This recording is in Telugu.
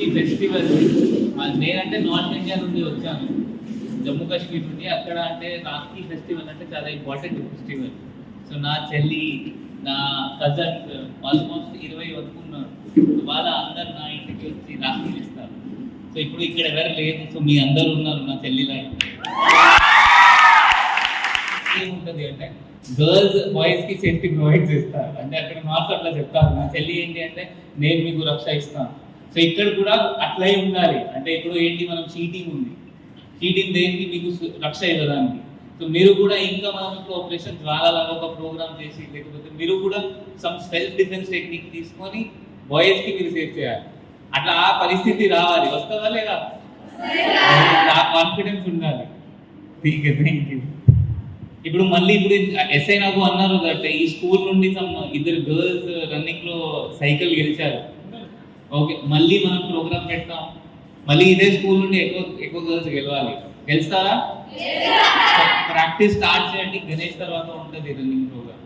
ఈ ఫెస్టివల్ నేనంటే నార్త్ ఇండియా నుండి వచ్చాను, జమ్మూ కాశ్మీర్ నుండి. అక్కడ అంటే రాఖీ ఫెస్టివల్ అంటే చాలా ఇంపార్టెంట్ ఫెస్టివల్. సో నా చెల్లి, నా కజన్స్ ఆల్మోస్ట్ 20 వరకు ఉన్నారు. వాళ్ళ అందరు నా ఇంటికి వచ్చి రాఖీలు ఇస్తారు. సో ఇప్పుడు ఇక్కడ ఎవరు లేదు, సో మీ అందరు ఉన్నారు నా చెల్లిలా. ఏముంటుంది అంటే గర్ల్స్ బాయ్స్ కి సేఫ్టీ ప్రొవైడ్ చేస్తారు. అంటే అక్కడ మాత్రం అట్లా చెప్తారు, నా చెల్లి ఏంటి అంటే నేను మీకు రక్ష ఇస్తాను. సో ఇక్కడ కూడా అట్లే ఉండాలి. అంటే ఇప్పుడు ఏంటి, మనం చీటింగ్ ఉంది, చీటింగ్ దేనికి, మీకు రక్ష ఇవ్వడానికి. సో మీరు కూడా ఇంకా మనం కోఆపరేషన్ జ్వాలలాగా ఒక ప్రోగ్రామ్ చేసి, లేకపోతే మీరు కూడా సమ్ సెల్ఫ్ డిఫెన్స్ టెక్నిక్ తీసుకొని బాయ్స్ కి మీరు సేఫ్ చేయాలి. అట్లా ఆ పరిస్థితి రావాలి. వస్తుందా లేదా? ఆ కాన్ఫిడెన్స్ ఉండాలి. Thank you. ఇప్పుడు మళ్ళీ ఇప్పుడు ఎస్ఐ నాకు అన్నారు అంటే ఈ స్కూల్ నుండి ఇద్దరు గర్ల్స్ రన్నింగ్ లో సైకిల్ గెలిచారు. ఓకే, మళ్ళీ మనం ప్రోగ్రామ్ పెడతాం. మళ్ళీ ఇదే స్కూల్ నుండి ఎక్కువ గర్ల్స్ గెలవాలి. గెలుస్తారా? ప్రాక్టీస్ స్టార్ట్ చేయండి. గణేష్ తర్వాత ఉంటుంది రన్నింగ్ ప్రోగ్రామ్.